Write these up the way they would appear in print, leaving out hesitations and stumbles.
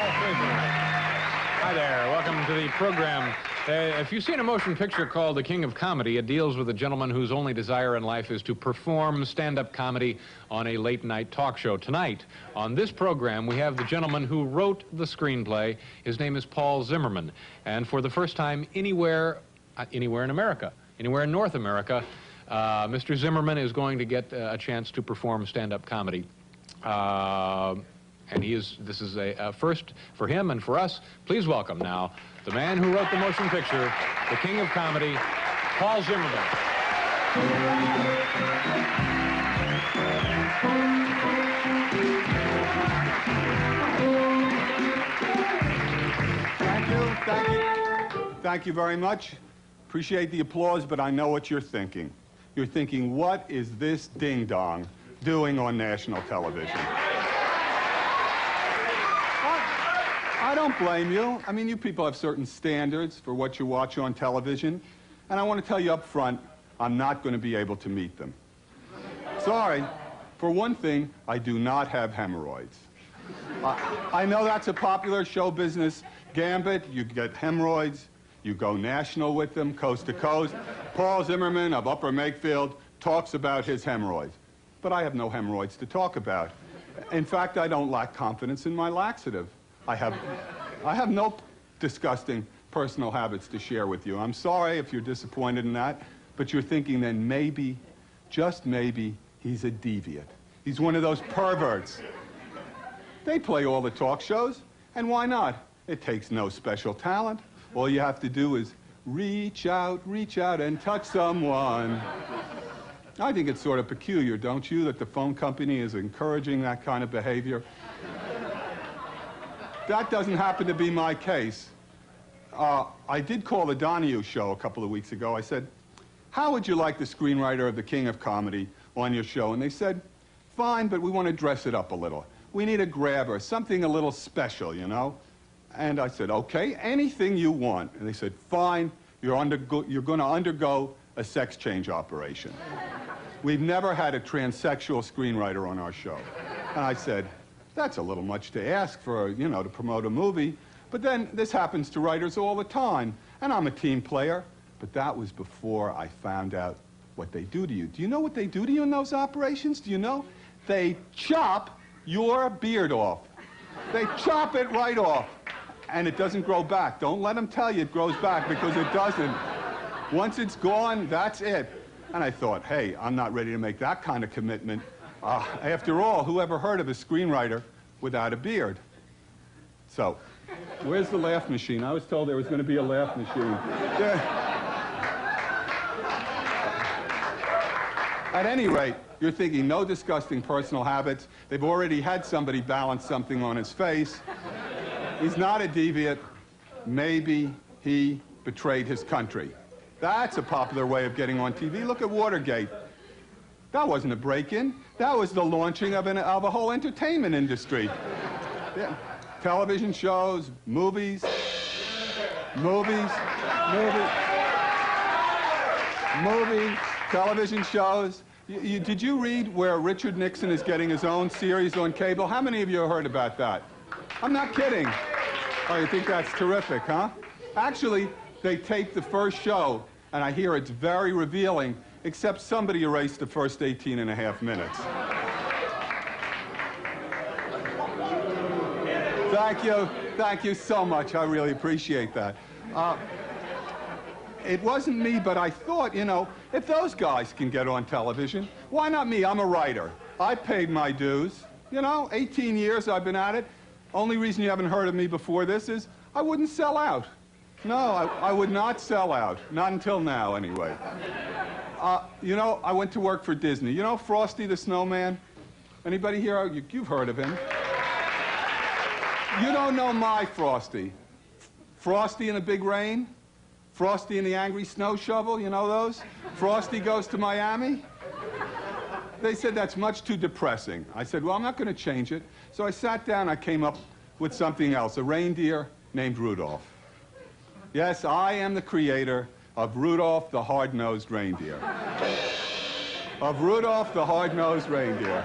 Hi there. Welcome to the program. If you've seen a motion picture called The King of Comedy, it deals with a gentleman whose only desire in life is to perform stand-up comedy on a late-night talk show. Tonight, on this program, we have the gentleman who wrote the screenplay. His name is Paul Zimmerman. And for the first time anywhere in America, anywhere in North America, Mr. Zimmerman is going to get a chance to perform stand-up comedy. And this is a first for him and for us. Please welcome now the man who wrote the motion picture, the King of Comedy, Paul Zimmerman. Thank you very much. Appreciate the applause, but I know what you're thinking. You're thinking, what is this ding-dong doing on national television? I don't blame you. I mean, you people have certain standards for what you watch on television, and I want to tell you up front, I'm not going to be able to meet them. Sorry. For one thing, I do not have hemorrhoids. I know that's a popular show business gambit. You get hemorrhoids, you go national with them, coast to coast. Paul Zimmerman of Upper Makefield talks about his hemorrhoids. But I have no hemorrhoids to talk about. In fact, I don't lack confidence in my laxative. I have no disgusting personal habits to share with you. I'm sorry if you're disappointed in that, but you're thinking then maybe, just maybe, he's a deviant. He's one of those perverts. They play all the talk shows, and why not? It takes no special talent. All you have to do is reach out, and touch someone. I think it's sort of peculiar, don't you, that the phone company is encouraging that kind of behavior? That doesn't happen to be my case. I did call the Donahue show a couple of weeks ago. I said, how would you like the screenwriter of The King of Comedy on your show? And they said, fine, but we want to dress it up a little. We need a grabber, something a little special, you know? And I said, okay, anything you want. And they said, fine, you're going to undergo a sex change operation. We've never had a transsexual screenwriter on our show. And I said, that's a little much to ask for, you know, to promote a movie. But then this happens to writers all the time. And I'm a team player. But that was before I found out what they do to you. Do you know what they do to you in those operations? Do you know? They chop your beard off. They chop it right off. And it doesn't grow back. Don't let them tell you it grows back, because it doesn't. Once it's gone, that's it. And I thought, hey, I'm not ready to make that kind of commitment. After all, who ever heard of a screenwriter without a beard? So, where's the laugh machine? I was told there was going to be a laugh machine. At any rate, you're thinking no disgusting personal habits. They've already had somebody balance something on his face. He's not a deviant. Maybe he betrayed his country. That's a popular way of getting on TV. Look at Watergate. That wasn't a break-in. That was the launching of a whole entertainment industry. Yeah. Television shows, movies, television shows. Did you read where Richard Nixon is getting his own series on cable? How many of you have heard about that? I'm not kidding. Oh, you think that's terrific, huh? Actually, they taped the first show, and I hear it's very revealing, except somebody erased the first 18.5 minutes. Thank you so much. I really appreciate that. It wasn't me, but I thought, you know, if those guys can get on television, why not me? I'm a writer. I paid my dues. You know, 18 years I've been at it. Only reason you haven't heard of me before this is I wouldn't sell out. No, I would not sell out. Not until now, anyway. You know, I went to work for Disney. You know Frosty the Snowman? Anybody here? You've heard of him. You don't know my Frosty. Frosty in the Big Rain? Frosty and the Angry Snow Shovel, you know those? Frosty Goes to Miami? They said that's much too depressing. I said, well, I'm not going to change it. So I sat down, I came up with something else, a reindeer named Rudolph. Yes, I am the creator of Rudolph the Hard-Nosed Reindeer. Of Rudolph the Hard-Nosed Reindeer.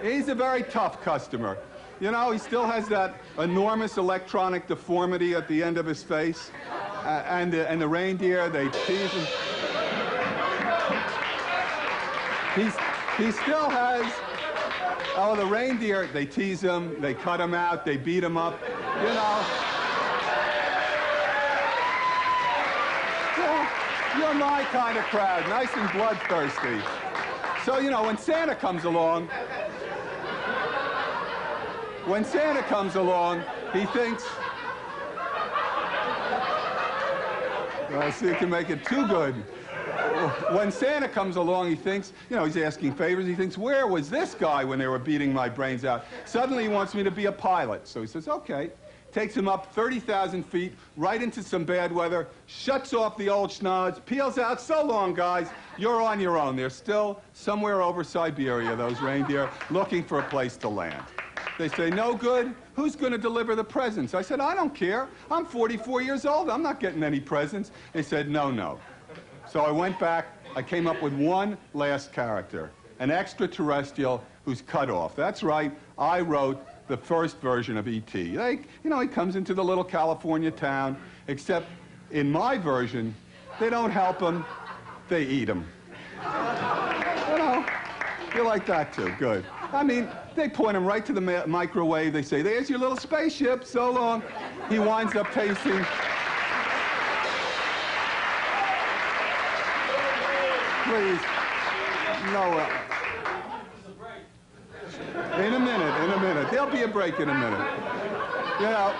He's a very tough customer. You know, he still has that enormous electronic deformity at the end of his face. And the reindeer, they tease him. He still has, oh, the reindeer, they tease him, they cut him out, they beat him up, you know. Yeah, you're my kind of crowd, nice and bloodthirsty. So, you know, when Santa comes along, he thinks, see, you can make it too good. When Santa comes along, he thinks, you know, he's asking favors. He thinks, where was this guy when they were beating my brains out? Suddenly, he wants me to be a pilot. So he says, okay. Takes him up 30,000 feet, right into some bad weather, shuts off the old schnoz, peels out. So long, guys. You're on your own. They're still somewhere over Siberia, those reindeer, looking for a place to land. They say, no good. Who's going to deliver the presents? I said, I don't care. I'm 44 years old. I'm not getting any presents. They said, no, no. So I went back. I came up with one last character, an extraterrestrial who's cut off. That's right. I wrote the first version of E.T. Like, you know, he comes into the little California town, except in my version, they don't help him. They eat him. You know, you like that too. Good. I mean, they point him right to the microwave. They say, there's your little spaceship, so long. He winds up tasting. Please. No. In a minute. There'll be a break in a minute. You know,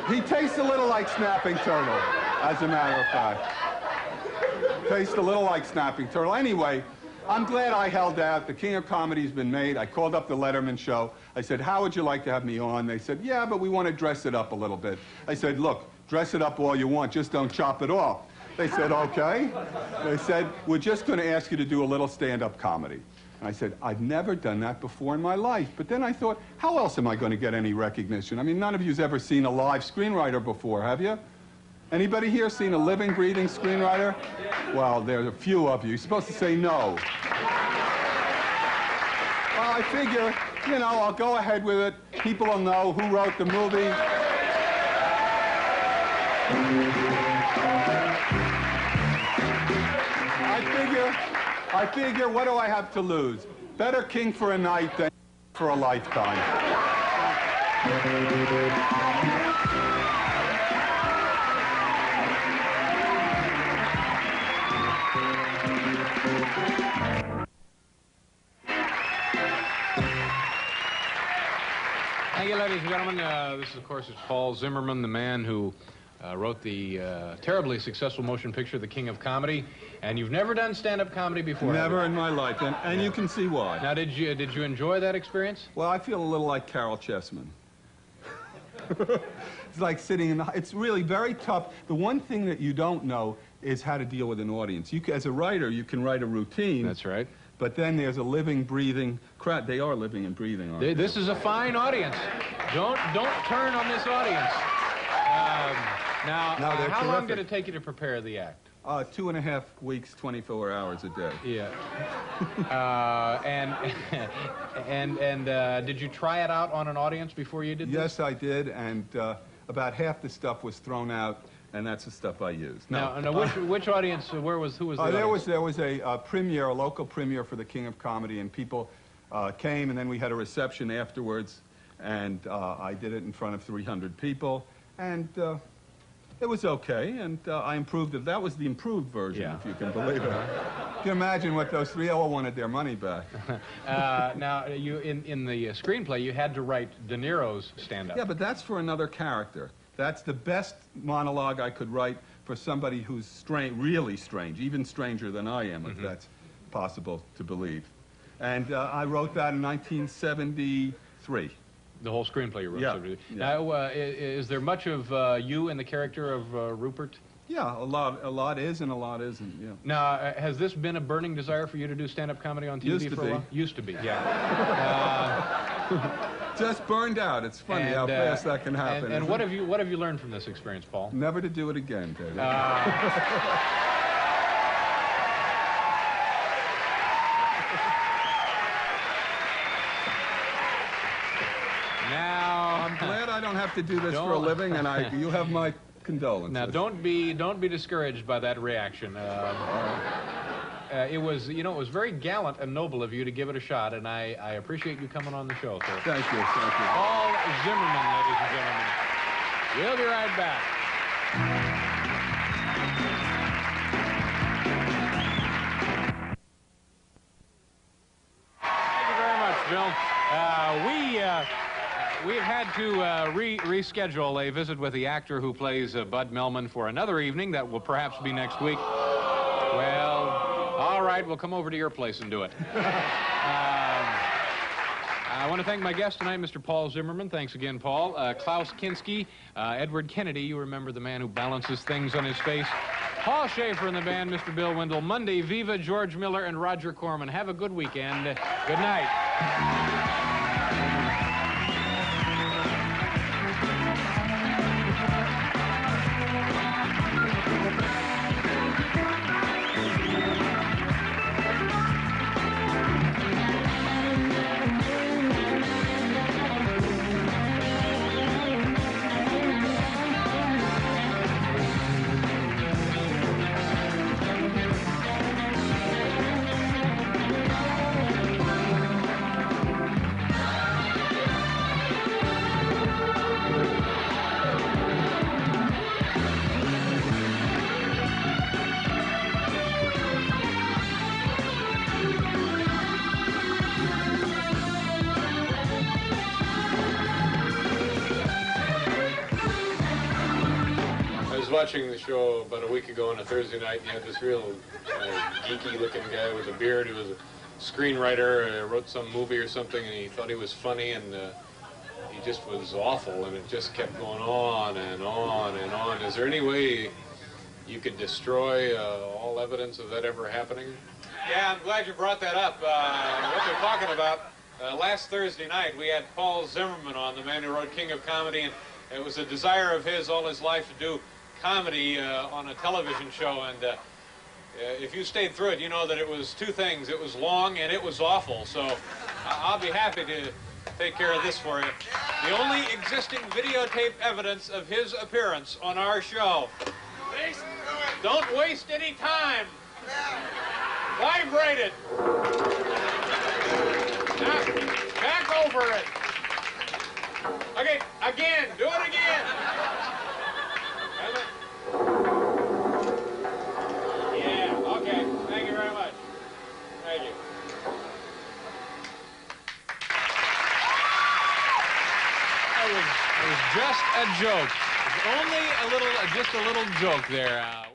he tastes a little like snapping turtle, as a matter of fact. Tastes a little like snapping turtle. Anyway, I'm glad I held out. The King of Comedy's been made. I called up the Letterman show. I said, how would you like to have me on? They said, yeah, but we want to dress it up a little bit. I said, look, dress it up all you want, just don't chop it off. They said, okay. They said, we're just going to ask you to do a little stand-up comedy. And I said, I've never done that before in my life. But then I thought, how else am I going to get any recognition? I mean, none of you's ever seen a live screenwriter before, have you? Anybody here seen a living, breathing screenwriter? Well, there's a few of you. You're supposed to say no. Well, I figure, you know, I'll go ahead with it. People will know who wrote the movie. I figure, what do I have to lose? Better king for a night than for a lifetime. Thank you, ladies and gentlemen. This, of course, is Paul Zimmerman, the man who wrote the terribly successful motion picture, The King of Comedy. And you've never done stand-up comedy before? Never in my life, and yeah. You can see why. Now, did you enjoy that experience? Well, I feel a little like Carol Chessman. It's like sitting in the... It's really very tough. The one thing that you don't know is how to deal with an audience. As a writer, you can write a routine. That's right. But then there's a living, breathing crowd. They are living and breathing, aren't they? This is a fine audience. Don't turn on this audience. Now, how long did it take you to prepare the act? 2.5 weeks, 24 hours a day. Yeah. And did you try it out on an audience before you did this? Yes, I did, and about half the stuff was thrown out, and that's the stuff I used. Now which audience? Who was the audience? There was a premiere, a local premiere for The King of Comedy, and people came, and then we had a reception afterwards, and I did it in front of 300 people, and it was okay, and I improved it. That was the improved version, if you can believe it. You can imagine what those three all wanted their money back. Now, in the screenplay, you had to write De Niro's stand-up. Yeah, but that's for another character. That's the best monologue I could write for somebody who's strange, really strange, even stranger than I am, if that's possible to believe. And I wrote that in 1973. The whole screenplay you wrote. Yeah. Now, is there much of you in the character of Rupert? Yeah, a lot is and a lot isn't, yeah. Now, has this been a burning desire for you to do stand-up comedy on TV for a while? Used to be, yeah. Just burned out. It's funny how fast that can happen. And what have you learned from this experience, Paul? Never to do it again, David. Now, I'm glad I don't have to do this for a living, and you have my condolences. Now, don't be discouraged by that reaction. It was, you know, it was very gallant and noble of you to give it a shot, and I appreciate you coming on the show, sir. Thank you, thank you. Paul Zimmerman, ladies and gentlemen. We'll be right back. Thank you very much, Bill. We've had to reschedule a visit with the actor who plays Bud Melman for another evening. That will perhaps be next week. Well, all right, we'll come over to your place and do it. I want to thank my guest tonight, Mr. Paul Zimmerman. Thanks again, Paul. Klaus Kinski, Edward Kennedy, you remember the man who balances things on his face. Paul Schaefer and the band, Mr. Bill Wendell. Monday, Viva, George Miller, and Roger Corman. Have a good weekend. Good night. Watching the show about a week ago on a Thursday night, and you had this real geeky-looking guy with a beard who was a screenwriter, wrote some movie or something, and he thought he was funny, and he just was awful, and it just kept going on and on and on. Is there any way you could destroy all evidence of that ever happening? Yeah, I'm glad you brought that up. What they're talking about, last Thursday night, we had Paul Zimmerman on, the man who wrote King of Comedy, and it was a desire of his all his life to do comedy on a television show, and if you stayed through it, you know that it was two things. It was long and it was awful, so I'll be happy to take care of this for you. The only existing videotape evidence of his appearance on our show. Don't waste any time. Vibrate it. Now, back over it. Okay, again. Do it again. Yeah, okay. Thank you very much. Thank you. That was just a joke. It was only just a little joke there.